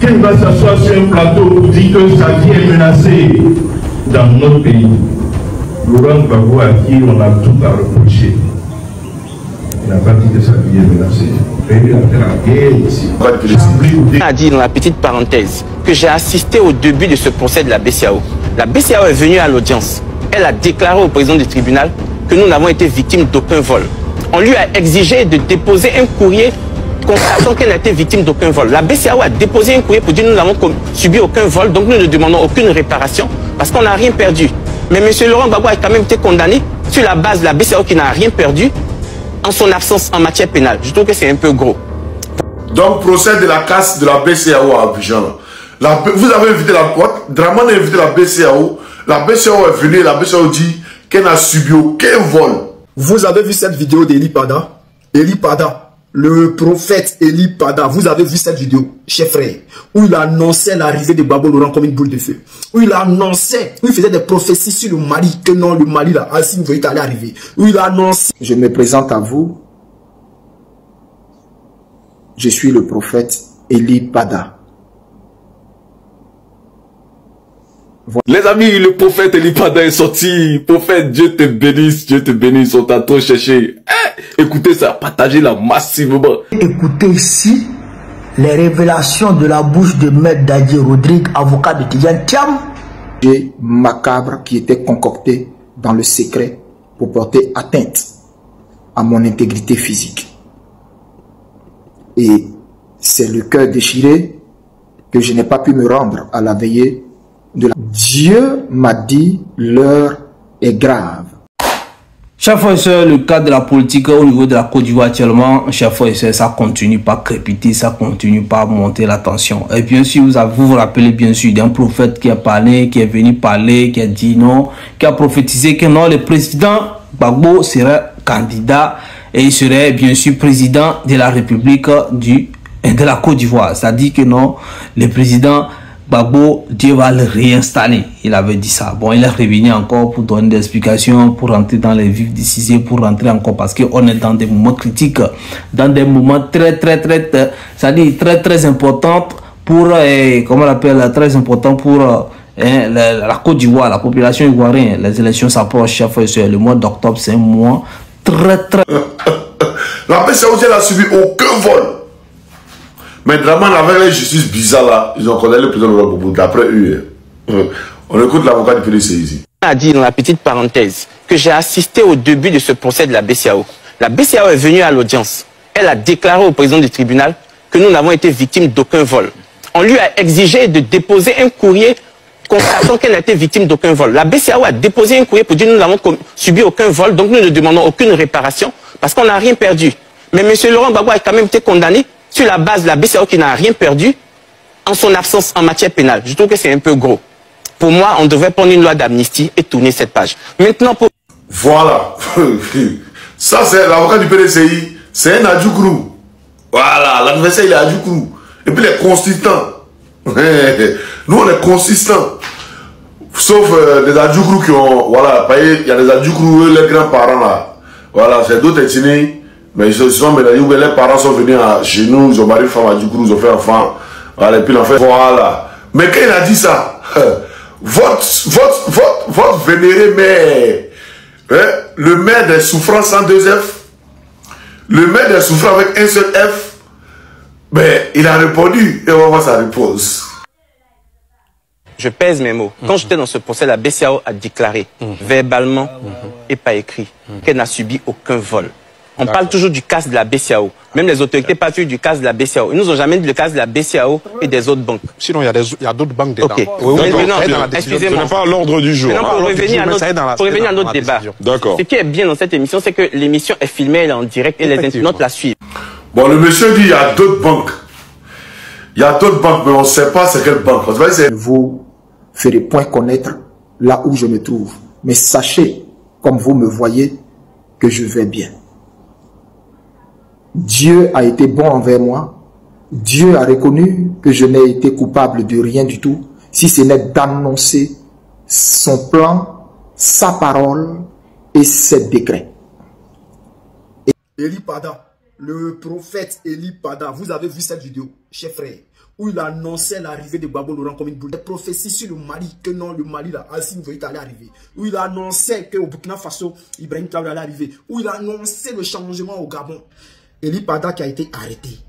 Quel va s'asseoir sur un plateau pour dire que sa vie est menacée dans notre pays? Laurent Gbagbo, à qui on a tout à reprocher, il n'a pas dit que sa vie est menacée. Il a fait la guerre ici. On a dit dans la petite parenthèse que j'ai assisté au début de ce procès de la BCEAO. La BCEAO est venue à l'audience. Elle a déclaré au président du tribunal que nous n'avons été victimes d'aucun vol. On lui a exigé de déposer un courrier constatant qu'elle n'a été victime d'aucun vol. La BCEAO a déposé un courrier pour dire que nous n'avons subi aucun vol, donc nous ne demandons aucune réparation parce qu'on n'a rien perdu. Mais M. Laurent Gbagbo a quand même été condamné sur la base de la BCEAO qui n'a rien perdu en son absence en matière pénale. Je trouve que c'est un peu gros. Donc, procès de la casse de la BCEAO à Abidjan. Vous avez invité la quoi? Draman a invité la BCEAO. La BCEAO est venue, la BCEAO dit qu'elle n'a subi aucun vol. Vous avez vu cette vidéo d'Eli Pada? Eli Pada, le prophète Eli Pada, vous avez vu cette vidéo, chers frères, où il annonçait l'arrivée de Gbagbo Laurent comme une boule de feu. Où il annonçait, où il faisait des prophéties sur le Mali, que non, le Mali là, ainsi vous voyez qu'il allait arriver. Où il annonçait. Je me présente à vous. Je suis le prophète Eli Pada. Les amis, le prophète Eli Pada est sorti. Prophète, Dieu te bénisse, on t'a trop cherché. Écoutez ça, partagez-la massivement. Écoutez ici les révélations de la bouche de Maître Dadji Rodrigue, avocat de Tidjane Thiam. J'ai macabre qui était concocté dans le secret pour porter atteinte à mon intégrité physique. Et c'est le cœur déchiré que je n'ai pas pu me rendre à la veillée de la... Dieu m'a dit, l'heure est grave. Chers frères et sœurs, le cadre de la politique au niveau de la Côte d'Ivoire actuellement, chers frères et sœurs, ça continue pas crépiter, ça continue pas monter la tension. Et bien sûr, vous vous rappelez bien sûr d'un prophète qui a parlé, qui est venu parler, qui a dit non, qui a prophétisé que non, le président Gbagbo serait candidat et il serait bien sûr président de la République de la Côte d'Ivoire. Ça dit que non, le président Gbagbo, Dieu va le réinstaller. Il avait dit ça. Bon, il est revenu encore pour donner des explications, pour rentrer dans les vifs du sujet, pour rentrer encore parce qu'on est dans des moments critiques, dans des moments très importants pour, comment on appelle, très important pour la Côte d'Ivoire, la population ivoirienne. Les élections s'approchent, le mois d'octobre, c'est un mois très. La BCEAO n'a subi aucun vol. Mais Draman, avec la justice bizarre là, ils ont condamné le président Laurent Gbagbo d'après eux. On écoute l'avocat du PDC ici. On a dit dans la petite parenthèse que j'ai assisté au début de ce procès de la BCEAO. La BCEAO est venue à l'audience. Elle a déclaré au président du tribunal que nous n'avons été victimes d'aucun vol. On lui a exigé de déposer un courrier constatant qu'elle n'a été victime d'aucun vol. La BCEAO a déposé un courrier pour dire que nous n'avons subi aucun vol, donc nous ne demandons aucune réparation parce qu'on n'a rien perdu. Mais M. Laurent Gbagbo a quand même été condamné sur la base de la BCEAO qui n'a rien perdu en son absence en matière pénale. Je trouve que c'est un peu gros. Pour moi, on devrait prendre une loi d'amnistie et tourner cette page. Maintenant, pour... Voilà. Ça, c'est l'avocat du PDCI. C'est un Adjoukrou. Voilà. L'adversaire, il est Adjoukrou. Et puis, il est consistant. Nous, on est consistants. Sauf des Adjoukrou qui ont... Voilà. Il y a des Adjoukrou, les grands-parents, là. Voilà. C'est d'autres ethnies. Mais ils sont médaillés, les parents sont venus chez nous, ils ont marié femme à Djoukrou, ils ont fait enfant. Voilà, et puis l'enfant, voilà. Mais quand il a dit ça, votre vénéré maire, le maire des souffrances sans 2 F, le maire des souffrances avec un seul F, ben, il a répondu, et on va voir sa réponse. Je pèse mes mots. Quand j'étais dans ce procès, la BCEAO a déclaré, verbalement et pas écrit, qu'elle n'a subi aucun vol. On parle toujours du cas de la BCEAO. Même les autorités parlent toujours du cas de la BCEAO. Ils nous ont jamais dit le cas de la BCEAO et des autres banques. Sinon, il y a d'autres banques dedans. Okay. Oui, excusez-moi. Ce n'est pas à l'ordre du jour. Pour revenir à notre débat. Ce qui est bien dans cette émission, c'est que l'émission est filmée, elle est en direct et les internautes la suivent. Bon, le monsieur dit il y a d'autres banques. Il y a d'autres banques, mais on ne sait pas c'est quelle banque. Vous ferez point connaître là où je me trouve. Mais sachez, comme vous me voyez, que je vais bien. Dieu a été bon envers moi. Dieu a reconnu que je n'ai été coupable de rien du tout, si ce n'est d'annoncer son plan, sa parole et ses décrets. Eli Pada, le prophète Eli Pada, vous avez vu cette vidéo, chers frères, où il annonçait l'arrivée de Gbagbo Laurent comme une boule. Des prophéties sur le Mali, que non, le Mali, là, Assimi Goïta allait arriver. Où il annonçait qu'au Burkina Faso, Ibrahim Traoré allait arriver. Où il annonçait le changement au Gabon. Eli Pada qui a été arrêté.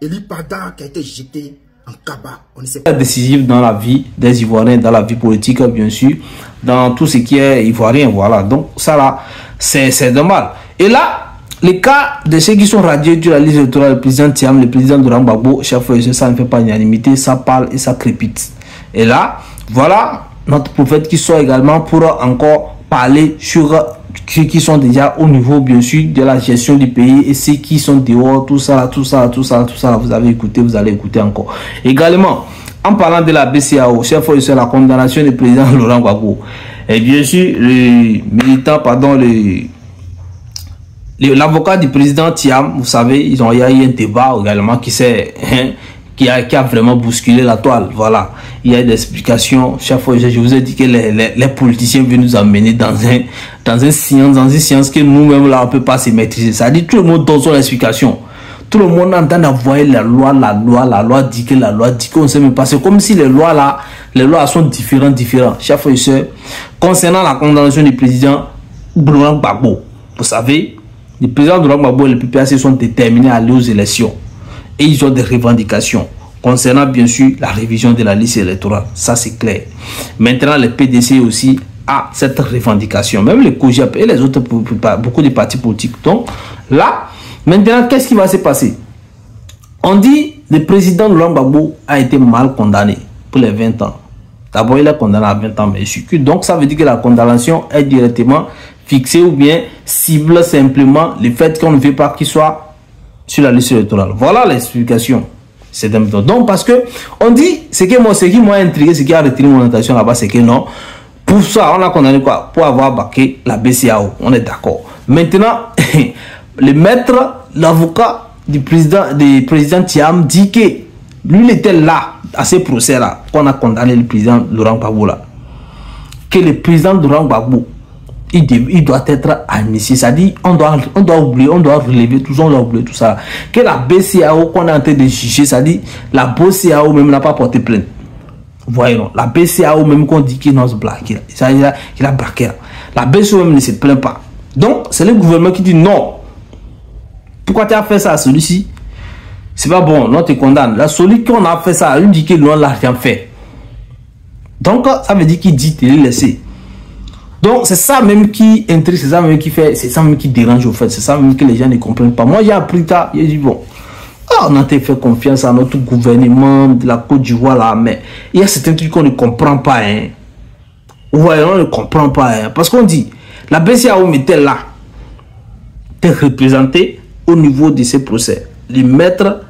Eli Pada qui a été jeté en cabas. On ne sait pas. Décisif dans la vie des Ivoiriens, dans la vie politique, bien sûr, dans tout ce qui est ivoirien, voilà. Donc, ça là, c'est normal. Et là, les cas de ceux qui sont radiés sur la liste électorale, le président Thiam, le président Laurent Gbagbo, chaque fois, ça ne fait pas unanimité, ça parle et ça crépite. Et là, voilà notre prophète qui sort également pour encore parler sur ceux qui sont déjà au niveau, bien sûr, de la gestion du pays et ceux qui sont dehors, tout ça, vous avez écouté, vous allez écouter encore. Également, en parlant de la BCEAO, chaque fois, c'est la condamnation du président Laurent Gbagbo. Et bien sûr, le militant, pardon, l'avocat du président Thiam, vous savez, il y a eu un débat également qui a vraiment bousculé la toile. Voilà, il y a des explications. Chaque fois, je vous ai dit que les politiciens veulent nous amener dans une science que nous-mêmes là on peut pas se maîtriser. Ça dit tout le monde donne son explication. Tout le monde entend envoyer la loi dit que la loi dit qu'on ne sait même pas. C'est comme si les lois sont différentes. Chaque fois, concernant la condamnation du président Laurent Gbagbo, vous savez, les présidents de Laurent Gbagbo et le PPAC sont déterminés à aller aux élections. Et ils ont des revendications concernant bien sûr la révision de la liste électorale. Ça c'est clair. Maintenant le PDC aussi a cette revendication. Même les COJAP et les autres, beaucoup de partis politiques. Donc là, maintenant qu'est-ce qui va se passer? On dit que le président Laurent Gbagbo a été mal condamné pour les 20 ans. D'abord il est condamné à 20 ans, mais je donc ça veut dire que la condamnation est directement fixée ou bien cible simplement le fait qu'on ne veut pas qu'il soit sur la liste électorale. Voilà l'explication. C'est donc parce que on dit, ce qui m'a intrigué, ce qui a retiré mon attention là-bas, c'est que non, pour ça, on a condamné quoi? Pour avoir baqué la BCEAO. On est d'accord. Maintenant, le maître, l'avocat du président Thiam dit que lui, il était là, à ce procès-là, qu'on a condamné le président Laurent Gbagbo là. Que le président Laurent Gbagbo, il doit être amnistié. C'est-à-dire, on doit oublier, on doit relever tout ça, on doit oublier tout ça. Que la BCEAO qu'on est en train de juger, c'est-à-dire, la BCEAO même n'a pas porté plainte. Voyons, la BCEAO même qu'on dit qu'il n'a pas braqué. Il a braqué. La BCEAO même ne se plaint pas. Donc, c'est le gouvernement qui dit non. Pourquoi tu as fait ça à celui-ci? C'est pas bon, non, tu condamnes. Là, celui qu'on a fait ça, il dit qu'il ne l'a rien fait. Donc, ça veut dire qu'il dit qu'il est laissé. Donc, c'est ça même qui intrigue, c'est ça même qui fait, c'est ça même qui dérange au fait, c'est ça même que les gens ne comprennent pas. Moi, j'ai appris ça, j'ai dit bon, on a fait confiance à notre gouvernement de la Côte d'Ivoire là, mais il y a certains trucs qu'on ne comprend pas, hein. Ouais, on ne comprend pas, hein. Parce qu'on dit, la BCEAO était là, était représentée au niveau de ces procès. Les maîtres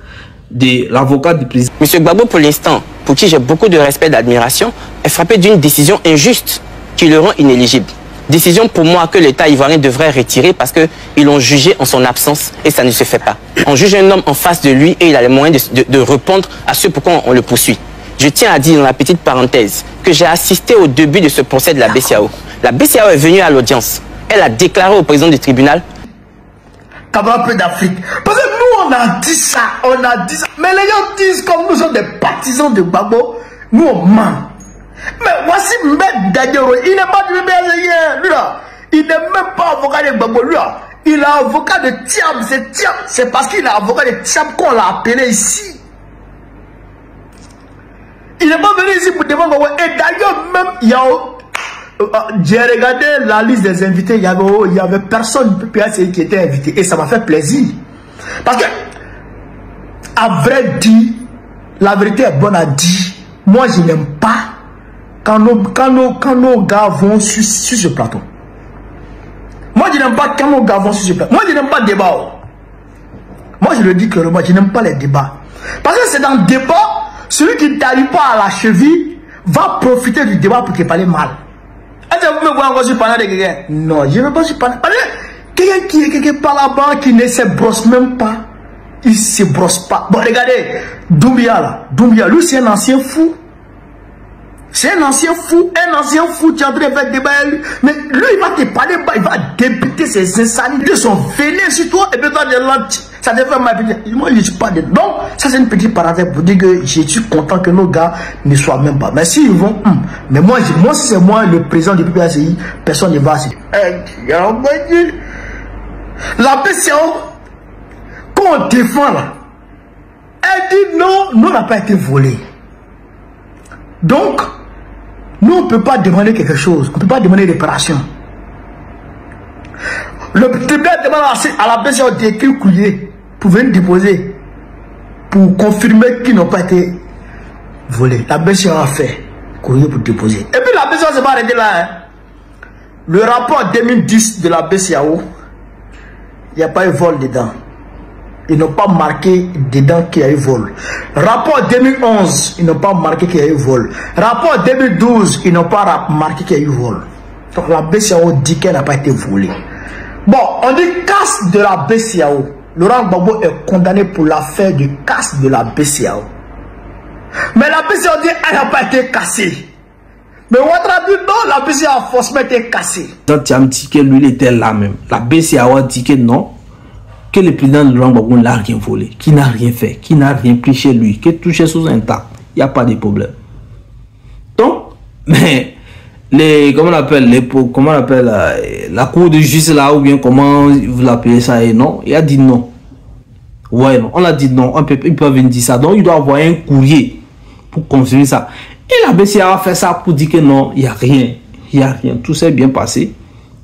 de l'avocat du président. Monsieur Gbagbo, pour l'instant, pour qui j'ai beaucoup de respect et d'admiration, est frappé d'une décision injuste qui le rend inéligible. Décision pour moi que l'État ivoirien devrait retirer parce qu'ils l'ont jugé en son absence et ça ne se fait pas. On juge un homme en face de lui et il a les moyens de répondre à ce pourquoi on le poursuit. Je tiens à dire dans la petite parenthèse que j'ai assisté au début de ce procès de la BCEAO. La BCEAO est venue à l'audience. Elle a déclaré au président du tribunal qu'avoir un peu d'Afrique. Parce que nous, on a dit ça. Mais les gens disent comme nous sommes des partisans de Gbagbo, nous on ment. Mais voici Mbed Dadioro, il n'est pas du BCEAO, lui là. Il n'est même pas avocat de Gbagbo, lui là. Il est avocat de Thiam, c'est Thiam. C'est parce qu'il est avocat de Thiam qu'on l'a appelé ici. Il n'est pas venu ici pour défendre Gbagbo. Et d'ailleurs, même, il y a... j'ai regardé la liste des invités, il y avait personne qui était invité. Et ça m'a fait plaisir. Parce que, à vrai dire, la vérité est bonne à dire. Moi, je n'aime pas quand nos gars vont sur ce plateau. Moi, je n'aime pas quand nos gars vont sur ce plateau. Moi, je n'aime pas le débat. Moi, je le dis clairement, je n'aime pas les débats. Parce que c'est dans le débat, celui qui ne t'arrive pas à la cheville va profiter du débat pour te parler mal. Est-ce que vous me voyez encore sur parler de quelqu'un? Non, je ne veux pas sur parler. Quelqu'un qui est quelque part là-bas, qui ne se brosse même pas, il ne se brosse pas. Bon, regardez, Doumbia là, Doumbia, lui c'est un ancien fou. C'est un ancien fou qui est en train de faire débat. Mais lui, il va te parler, il va débiter ses insanités, son véné sur toi, et puis toi, Ça devrait m'habiter. Moi, je ne suis pas dedans. Donc, ça, c'est une petite parenthèse pour dire que je suis content que nos gars ne soient même pas. Mais s'ils vont, mais moi, si c'est moi le président du PPACI, personne ne va. La BCAO, quand on défend là, elle dit non, nous n'a pas été volé. Donc, nous, on ne peut pas demander quelque chose. On ne peut pas demander réparation. Le tribunal demande à la BCAO d'écrire courrier pour venir déposer, pour confirmer qu'ils n'ont pas été volés. La BCAO a fait courrier pour déposer. Et puis la BCAO ne s'est pas arrêtée là. Hein. Le rapport 2010 de la BCAO, il n'y a pas eu vol dedans. Ils n'ont pas marqué dedans qu'il y a eu vol. Rapport 2011, ils n'ont pas marqué qu'il y a eu vol. Rapport 2012, ils n'ont pas marqué qu'il y a eu vol. Donc la BCAO dit qu'elle n'a pas été volée. Bon, on dit casse de la BCAO. Laurent Gbagbo est condamné pour l'affaire de casse de la BCAO. Mais la BCAO dit qu'elle n'a pas été cassée. Mais Ouattara dit non, la BCAO a forcément été cassée. Quand tu as dit que lui, il était là même. La BCAO a dit que non. Que le président de Laurent Gbagbo n'a rien volé, qui n'a rien fait, qui n'a rien pris chez lui, qui est touché sous intact. Il n'y a pas de problème. Donc, mais comment on appelle la cour de justice là, ou bien comment vous l'appelez ça, et non, il a dit non. Ouais, non, on a dit non, ils peuvent venir dire ça. Donc, il doit envoyer un courrier pour confirmer ça. Et la BCA a fait ça pour dire que non, il n'y a rien. Il n'y a rien. Tout s'est bien passé.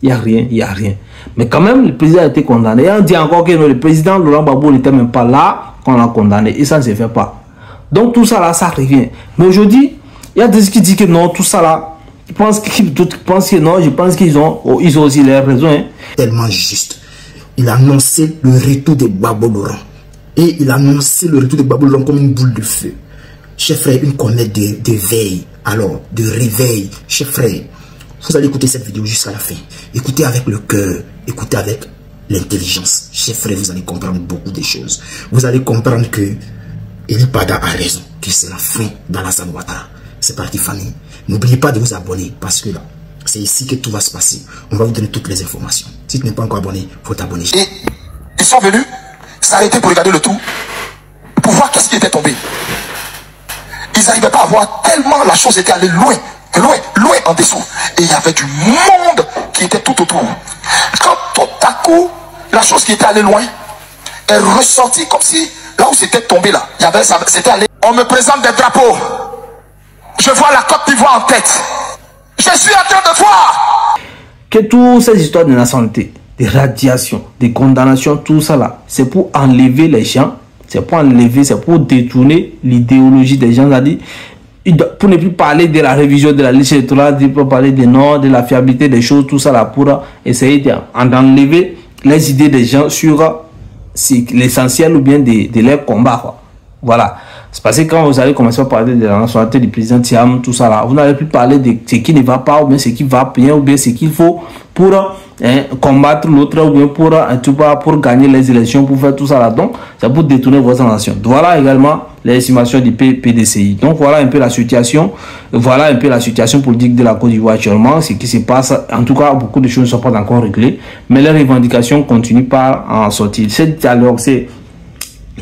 Il n'y a rien, il n'y a rien. Mais quand même, le président a été condamné. Et on dit encore que non, le président Laurent Gbagbo n'était même pas là quand on l'a condamné. Et ça ne se fait pas. Donc tout ça là, ça revient. Mais aujourd'hui, il y a des gens qui disent que non, tout ça là, d'autres pensent que non, je pense qu'ils ont aussi les raisons. Hein. Tellement juste. Il a annoncé le retour de Gbagbo Laurent. Et il a annoncé le retour de Gbagbo Laurent comme une boule de feu. Chef frère, une comète de veille, alors de réveil. Chef frère, vous allez écouter cette vidéo jusqu'à la fin. Écoutez avec le cœur, écoutez avec l'intelligence. Chef frère, vous allez comprendre beaucoup de choses. Vous allez comprendre que Eli Pada a raison, que c'est la fin d'Alassane Ouattara. C'est parti famille. N'oubliez pas de vous abonner parce que là, c'est ici que tout va se passer. On va vous donner toutes les informations. Si tu n'es pas encore abonné, il faut t'abonner. Et ils sont venus s'arrêter pour regarder le tout, pour voir qu'est-ce qui était tombé. Ils n'arrivaient pas à voir tellement la chose était allée loin. Loin en dessous. Et il y avait du monde qui était tout autour. Quand tout à coup, la chose qui était allée loin est ressortie comme si là où c'était tombé là, il y avait ça, c'était allé. On me présente des drapeaux. Je vois la Côte d'Ivoire en tête. Je suis en train de voir que toutes ces histoires de nationalité, des radiations, des condamnations, tout ça là, c'est pour enlever les gens, c'est pour enlever, c'est pour détourner l'idéologie des gens. C'est-à-dire, pour ne plus parler de la révision de la liste électorale, pour parler des noms, de la fiabilité des choses, tout ça là, pour essayer d'enlever les idées des gens sur l'essentiel ou bien de leur combat, quoi. Voilà. C'est parce que quand vous allez commencer à parler de la nationalité du président Thiam, tout ça là, vous n'allez plus parler de ce qui ne va pas, ou bien ce qui va bien, ou bien ce qu'il faut pour combattre l'autre, ou bien pour gagner les élections, pour faire tout ça là. Donc, c'est pour détourner votre nation. Voilà également les estimations du PDCI. Donc, voilà un peu la situation. Voilà un peu la situation politique de la Côte d'Ivoire actuellement. Ce qui se passe, en tout cas, beaucoup de choses ne sont pas encore réglées. Mais les revendications continuent par en sortir. C'est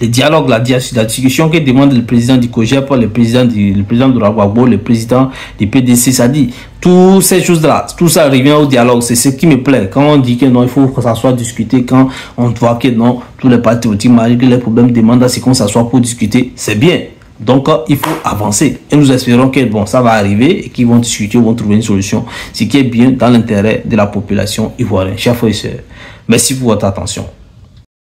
le dialogue, la discussion que demande le président du COGEP, le président de la Gbagbo, le président du PDC, ça dit, toutes ces choses-là, tout ça revient au dialogue. C'est ce qui me plaît. Quand on dit que non, il faut que ça soit discuté, quand on voit que non, tous les partis politiques, malgré les problèmes, demandent à ce qu'on s'assoie pour discuter, c'est bien. Donc, il faut avancer. Et nous espérons que bon, ça va arriver et qu'ils vont discuter, vont trouver une solution, ce qui est bien dans l'intérêt de la population ivoirienne. Chers frères et sœurs, merci pour votre attention.